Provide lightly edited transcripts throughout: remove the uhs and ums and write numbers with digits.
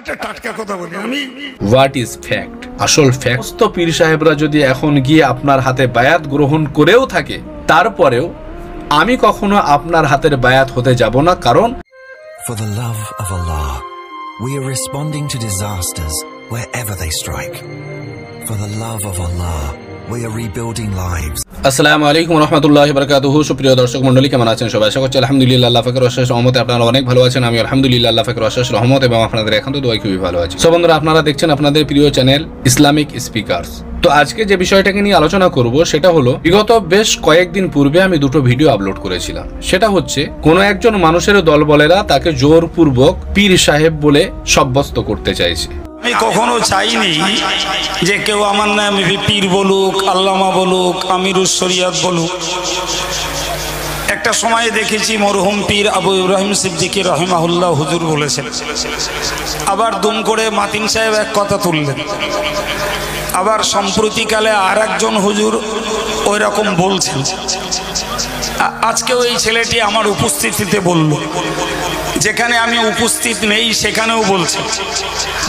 টাটকা কথা বলি আমি। What is fact? আসল ফ্যাক্ট তো পীর সাহেবরা যদি এখন গিয়ে আপনার হাতে বায়াত গ্রহণ করেও থাকে, তারপরেও আমি কখনো আপনার হাতের বায়াত হতে যাব না। কারণ For the love of Allah, we are responding to disasters wherever they strike. For the love of Allah, we are rebuilding lives. আসসালামু আলাইকুম ওয়া রাহমাতুল্লাহি ওয়া বারাকাতুহু। সুপ্রিয় দর্শক মণ্ডলী, কেমন আছেন সবাই? আশা করছি আলহামদুলিল্লাহ, আল্লাহ পাকের অশেষ রহমতে আপনারা অনেক ভালো আছেন। আমি আলহামদুলিল্লাহ, আল্লাহ পাকের অশেষ রহমত এবং আপনাদের একান্ত দোয়ায় খুবই ভালো আছি। সো বন্ধুরা, আপনারা দেখছেন আপনাদের প্রিয় চ্যানেল ইসলামিক স্পিকার্স। তো আজকে যে বিষয়টাকে নিয়ে আলোচনা করব সেটা হলো, বিগত বেশ কয়েকদিন পূর্বে আমি দুটো ভিডিও আপলোড করেছিলাম। সেটা হচ্ছে, কোন একজন মানুষের দলবলেরা তাকে জোরপূর্বক পীর সাহেব বলে সাব্যস্ত করতে চাইছে। আমি কখনো চাইনি যে কেউ আমার নাম পীর বলুক, আল্লামা বলুক, আমিরুস শরিয়াত বলুক। একটা সময়ে দেখেছি মরহুম পীর আবু ইব্রাহিম সিদ্দিকী রাহিমাহুল্লাহ হুজুর বলেছেন, আবার দুম করে মাতিন সাহেব এক কথা তুললেন, আবার সম্প্রতিকালে আর একজন হুজুর ওই রকম বলছেন। আজকে ওই ছেলেটি আমার উপস্থিতিতে বলল, যেখানে আমি উপস্থিত নেই সেখানেও বলছে।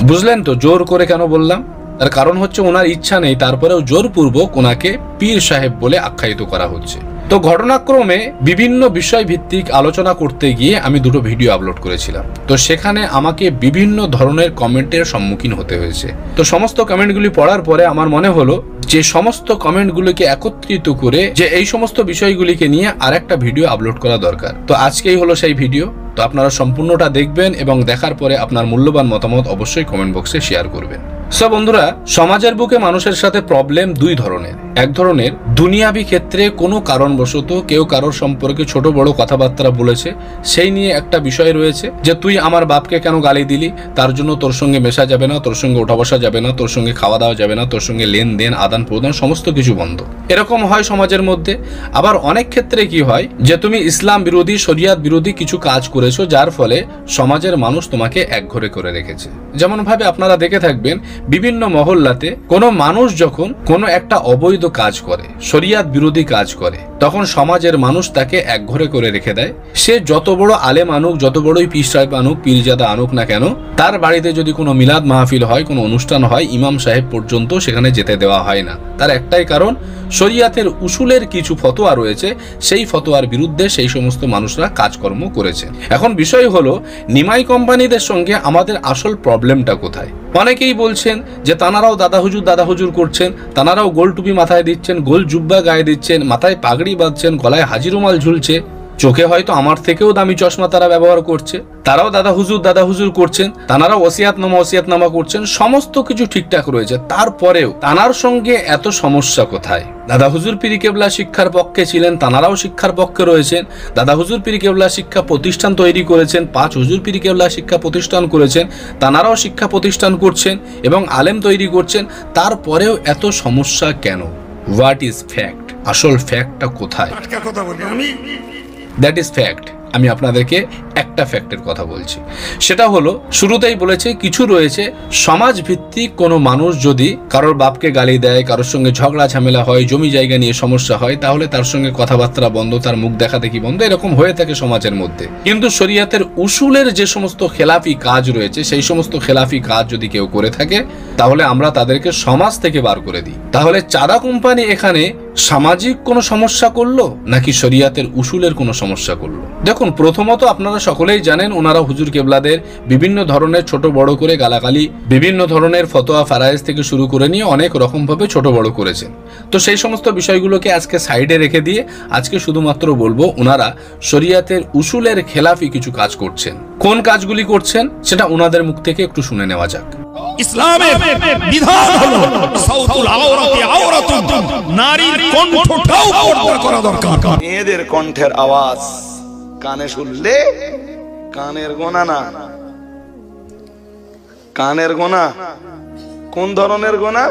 বুঝলেন তো জোর করে কেন বললাম? তার কারণ হচ্ছে ওনার ইচ্ছা নেই, তারপরেও জোরপূর্বক ওনাকে পীর সাহেব বলে আখ্যায়িত করা হচ্ছে। তো ঘটনাক্রমে বিভিন্ন বিষয় ভিত্তিক আলোচনা করতে গিয়ে আমি দুটো ভিডিও আপলোড করেছিলাম। তো সেখানে আমাকে বিভিন্ন ধরনের কমেন্টের সম্মুখীন হতে হয়েছে। তো সমস্ত কমেন্টগুলি পড়ার পরে আমার মনে হলো যে সমস্ত কমেন্টগুলিকে একত্রিত করে যে এই সমস্ত বিষয়গুলিকে নিয়ে আরেকটা ভিডিও আপলোড করা দরকার। তো আজকেই হলো সেই ভিডিও। তো আপনারা সম্পূর্ণটা দেখবেন এবং দেখার পরে আপনার মূল্যবান মতামত অবশ্যই কমেন্ট বক্সে শেয়ার করবেন। সো বন্ধুরা, সমাজের বুকে মানুষের সাথে প্রবলেম দুই ধরনের। এক ধরনের দুনিয়াবি ক্ষেত্রে কোনো কারণবশত কেউ কারোর সম্পর্কে ছোট বড় কথাবার্তা বলেছে, সেই নিয়ে একটা বিষয় রয়েছে যে তুই আমার বাপকে কেন গালি দিলি, তার জন্য তোর সঙ্গে মেশা যাবে না, তোর সঙ্গে ওঠা বসা যাবে না, তোর সঙ্গে খাওয়া দাওয়া যাবে না, তোর সঙ্গে লেনদেন আদান প্রদান সমস্ত কিছু বন্ধ। এরকম হয় সমাজের মধ্যে। আবার অনেক ক্ষেত্রে কি হয় যে তুমি ইসলাম বিরোধী, শরিয়াত বিরোধী কিছু কাজ করেছো, যার ফলে সমাজের মানুষ তোমাকে একঘরে করে রেখেছে। যেমন ভাবে আপনারা দেখে থাকবেন, বিভিন্ন মহল্লাতে কোনো মানুষ যখন কোনো একটা অবৈধ কাজ করে, শরিয়াত বিরোধী কাজ করে, তখন সমাজের মানুষ তাকে একঘরে করে রেখে দেয়। সে যত বড় আলেম আনুক, যত বড়ই পীর সাহেব আনুক, পীরজাদা আনুক না কেন, তার বাড়িতে যদি কোনো মিলাদ মাহফিল হয়, কোনো অনুষ্ঠান হয়, ইমাম সাহেব পর্যন্ত সেখানে যেতে দেওয়া হয় না। তার একটাই কারণ, শরিয়াতের উসুলের কিছু ফতোয়া রয়েছে, সেই ফতোয়ার বিরুদ্ধে সেই সমস্ত মানুষরা কাজকর্ম করেছে। এখন বিষয় হলো, নিমাই কোম্পানিদের সঙ্গে আমাদের আসল প্রবলেমটা কোথায়? অনেকেই বলছেন যে তানারাও দাদা হুজুর করছেন, তানারাও গোল টুপি মাথায় দিচ্ছেন, গোল জুব্বা গায়ে দিচ্ছেন, মাথায় পাগড়ি বাঁধছেন, গলায় হাজিরুমাল ঝুলছে, চোখে হয়তো আমার থেকেও দামি চশমা তারা ব্যবহার করছে, তারাও দাদা হুজুর করছেন, তানারাও ওসিয়াতনামা করছেন, সমস্ত কিছু ঠিকঠাক রয়েছে। তারপরেও তানার সঙ্গে এত সমস্যা কোথায়? দাদা হুজুর পীর কেবলা শিক্ষার পক্ষে ছিলেন, তানারাও শিক্ষার পক্ষে রয়েছেন। দাদা হুজুর পীর কেবলা শিক্ষা প্রতিষ্ঠান তৈরি করেছেন, 5 হুজুর পীর কেবলা শিক্ষা প্রতিষ্ঠান করেছেন, তানারাও শিক্ষা প্রতিষ্ঠান করছেন এবং আলেম তৈরি করছেন। তারপরেও এত সমস্যা কেন? What is fact? আসল ফ্যাক্টটা কোথায়? That is fact. আমি আপনাদেরকে একটা ফ্যাক্টের কথা বলছি, সেটা হলো, শুরুতেই বলেছে কিছু রয়েছে সমাজ ভিত্তিক কোনো মানুষ যদি কারোর বাপকে গালি দেয়, কারোর সঙ্গে ঝগড়া ঝামেলা হয়, জমি জায়গা নিয়ে সমস্যা হয়, তাহলে তার সঙ্গে কথাবার্তা বন্ধ, তার মুখ দেখা দেখি বন্ধ, এরকম হয়ে থাকে সমাজের মধ্যে। কিন্তু শরিয়াতের উসুলের যে সমস্ত খেলাফি কাজ রয়েছে, সেই সমস্ত খেলাফি কাজ যদি কেউ করে থাকে, তাহলে আমরা তাদেরকে সমাজ থেকে বার করে দিই। তাহলে চাঁদা কোম্পানি এখানে সামাজিক কোনো সমস্যা করলো নাকি শরিয়াতের উসুলের কোনো সমস্যা করলো? দেখুন, প্রথমত আপনারা সকলেই জানেন, ওনারা হুজুর কেবলাদের বিভিন্ন ধরনের ছোট বড় করে গালাগালি, বিভিন্ন ধরনের ফতোয়া ফারায়েজ থেকে শুরু করে নিয়ে অনেক রকম ভাবে ছোট বড় করেছেন। তো সেই সমস্ত বিষয়গুলোকে আজকে সাইডে রেখে দিয়ে আজকে শুধুমাত্র বলবো, ওনারা শরিয়াতের উসুলের খেলাফি কিছু কাজ করছেন। কোন কাজগুলি করছেন সেটা ওনাদের মুখ থেকে একটু শুনে নেওয়া যাক। ইসলামের বিধান হলো সাউতুল আওরাতি আওরাতুন, নারীর কণ্ঠটাও পর্দা করা দরকার। মেয়েদের কণ্ঠের আওয়াজ কানে শুনলে কানের গোনা না, কানের গোনা কোন ধরনের গোনা?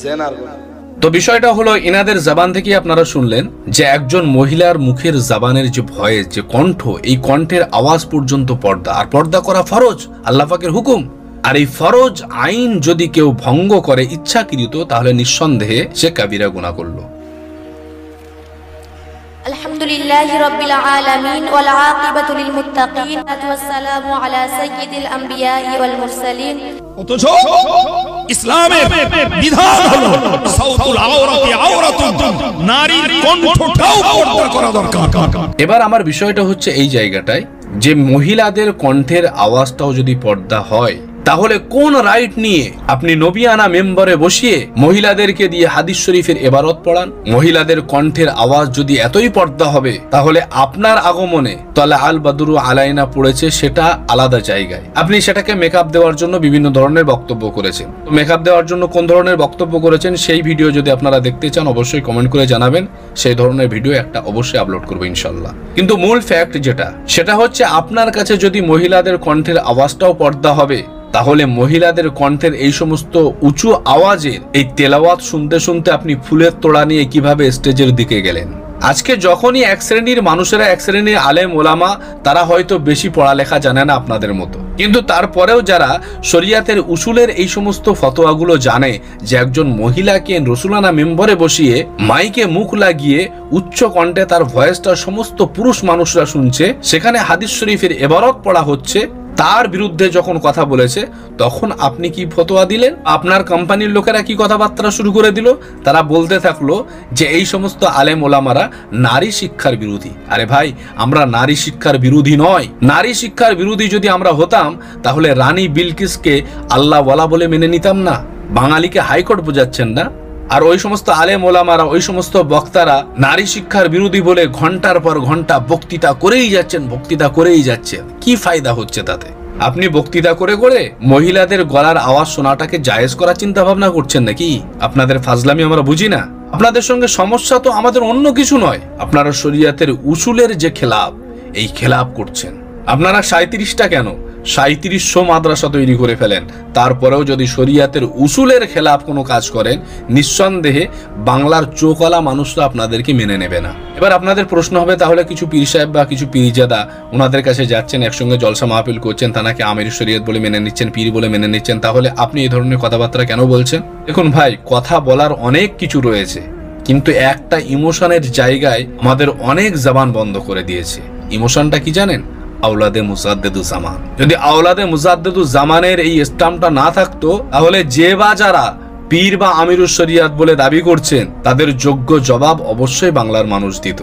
জেনার গোনা। তো বিষয়টা হলো, এনাদের জবান থেকে আপনারা শুনলেন যে একজন মহিলার মুখের জবানের যে ভয়েস, যে কণ্ঠ, এই কণ্ঠের আওয়াজ পর্যন্ত পর্দা, আর পর্দা করা ফরজ, আল্লাহ পাকের হুকুম। আর এই ফরজ আইন যদি কেউ ভঙ্গ করে ইচ্ছাকৃত, তাহলে নিঃসন্দেহে সে কাবিরা গুনাহ করলো। আলহামদুলিল্লাহি রাব্বিল আলামিন ওয়াল আকিবাতু লিল মুত্তাকিন ওয়াসসালামু আলা সাইয়্যিদিল আমবিয়াই ওয়াল মুরসালিন। অথচ ইসলামের বিধান হলো সাউতুল আওরাতি আওরাতুন, নারীর কণ্ঠটাও পর্দা করা দরকার। এবার আমার বিষয়টা হচ্ছে এই জায়গাটায় যে মহিলাদের কণ্ঠের আওয়াজটাও যদি পর্দা হয়, তাহলে কোন রাইট নিয়ে আপনি নবিয়ানা মেম্বারে বসিয়ে মহিলাদেরকে দিয়ে হাদিস শরীফের ইবারত পড়ান? মহিলাদের কণ্ঠের আওয়াজ যদি এতই পর্দা হবে, তাহলে আপনার আগমনে তালা আল বাদরু আলাইনা পড়েছে সেটা আলাদা জায়গায়, আপনি সেটাকে মেকআপ দেওয়ার জন্য বিভিন্ন ধরনের বক্তব্য করেছেন। তো মেকআপ দেওয়ার জন্য কোন ধরনের বক্তব্য করেছেন সেই ভিডিও যদি আপনারা দেখতে চান অবশ্যই কমেন্ট করে জানাবেন, সেই ধরনের ভিডিও একটা অবশ্যই আপলোড করবো ইনশাল্লাহ। কিন্তু মূল ফ্যাক্ট যেটা, সেটা হচ্ছে আপনার কাছে যদি মহিলাদের কণ্ঠের আওয়াজটাও পর্দা হবে, তাহলে মহিলাদের কণ্ঠের এই সমস্ত উঁচু আওয়াজের এই তেলাওয়াত শুনতে শুনতে আপনি ফুলের তোড়া নিয়ে কিভাবে স্টেজের দিকে গেলেন? আজকে যখনই এক শ্রেণীর মানুষেরা, এক শ্রেণীর আলেম ওলামা, তারা হয়তো বেশি পড়ালেখা জানে না আপনাদের মতো, কিন্তু তারপরেও যারা শরিয়াতের উসুলের এই সমস্ত ফতোয়াগুলো জানে, যে একজন মহিলাকে রসুলানা মেম্বরে বসিয়ে মাইকে মুখ লাগিয়ে উচ্চ কণ্ঠে তার ভয়েসটা সমস্ত পুরুষ মানুষরা শুনছে, সেখানে হাদিস শরীফের ইবারত পড়া হচ্ছে, তার বিরুদ্ধে যখন কথা বলেছে, তখন আপনি কি ফতোয়া দিলেন? আপনার কোম্পানির লোকেরা কি কথাবার্তা শুরু করে দিল? তারা বলতে থাকলো যে এই সমস্ত আলেম ওলামারা নারী শিক্ষার বিরোধী। আরে ভাই, আমরা নারী শিক্ষার বিরোধী নয়। নারী শিক্ষার বিরোধী যদি আমরা হতাম, তাহলে রানী বিলকিসকে আল্লাহ ওয়ালা বলে মেনে নিতাম না। বাঙালিকে হাইকোর্ট বোঝাচ্ছেন না? আর ওই সমস্ত আলেম ওলামারা, ওই সমস্ত বক্তারা নারী শিক্ষার বিরোধী বলে ঘন্টার পর ঘন্টা বক্তৃতা করেই যাচ্ছেন। কি ফায়দা হচ্ছে তাতে? আপনি বক্তৃতা করে করে মহিলাদের গলার আওয়াজ শোনাটাকে জায়েজ করার চিন্তা ভাবনা করছেন নাকি? আপনাদের ফাজলামি আমরা বুঝি না। আপনাদের সঙ্গে সমস্যা তো আমাদের অন্য কিছু নয়, আপনারা শরিয়াতের উসুলের যে খেলাফ, এই খেলাফ করছেন। আপনারা 37টা কেন 3700 মাদ্রাসা তৈরি করে ফেলেন, তারপরেও যদি শরিয়াতের উসুলের খেলাফ কোনো কাজ করেন, নিঃসন্দেহে বাংলার চোখওয়ালা মানুষরা আপনাদেরকে মেনে নেবে না। এবার আপনাদের প্রশ্ন হবে, তাহলে কিছু পীর সাহেব বা কিছু পীরজাদা ওনাদের কাছে যাচ্ছেন, একসঙ্গে জলসা মাহফিল করছেন, তানাকে আমির শরিয়ত বলে মেনে নিচ্ছেন, পীর বলে মেনে নিচ্ছেন, তাহলে আপনি এই ধরনের কথাবার্তা কেন বলছেন? দেখুন ভাই, কথা বলার অনেক কিছু রয়েছে, কিন্তু একটা ইমোশনের জায়গায় আমাদের অনেক জবান বন্ধ করে দিয়েছে। ইমোশনটা কি জানেন? আওলাদে মুজাদ্দেদুজ জামান। যদি আওলাদে মুজাদ্দেদুজ জামানের এই স্টাম্পটা না থাকতো, তাহলে যে বা যারা পীর বা আমিরুস শরিয়াত বলে দাবি করছেন, তাদের যোগ্য জবাব অবশ্যই বাংলার মানুষ দিত।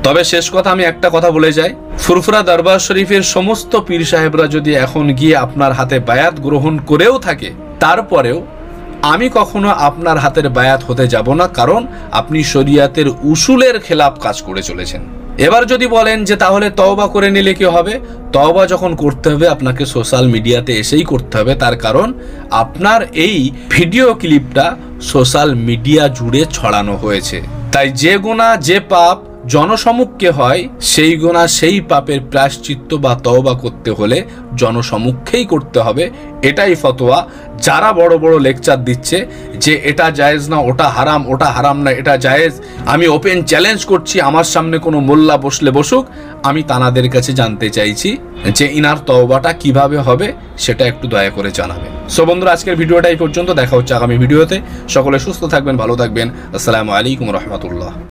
তবে শেষ কথা আমি একটা কথা বলে যাই, ফুরফুরা দরবার শরীফের সমস্ত পীর সাহেবরা যদি এখন গিয়ে আপনার হাতে বায়াত গ্রহণ করেও থাকে, তারপরেও আমি কখনো আপনার হাতের বায়াত হতে যাব না, কারণ আপনি শরিয়াতের উসুলের খেলাফ কাজ করে চলেছেন। এবার যদি বলেন যে তাহলে তওবা করে নিলে কি হবে? তওবা যখন করতে হবে, আপনাকে সোশ্যাল মিডিয়াতে এসেই করতে হবে, তার কারণ আপনার এই ভিডিও ক্লিপটা সোশ্যাল মিডিয়া জুড়ে ছড়ানো হয়েছে। তাই যে গুনাহ, যে পাপ জনসমুখে হয়, সেই গুনাহ, সেই পাপের প্রায়শ্চিত্ত বা তওবা করতে হলে জনসমুখেই করতে হবে। এটাই ফতোয়া। যারা বড় বড় লেকচার দিচ্ছে যে এটা জায়েজ না, ওটা হারাম না, এটা জায়েজ, আমি ওপেন চ্যালেঞ্জ করছি, আমার সামনে কোনো মোল্লা বসলে বসুক, আমি তানাদের কাছে জানতে চাইছি যে ইনার তওবাটা কিভাবে হবে, সেটা একটু দয়া করে জানাবেন। সো বন্ধুরা, আজকের ভিডিওটা এই পর্যন্ত। দেখা হচ্ছে আগামী ভিডিওতে। সকলে সুস্থ থাকবেন, ভালো থাকবেন। আসসালামু আলাইকুম রহমতুল্লাহ।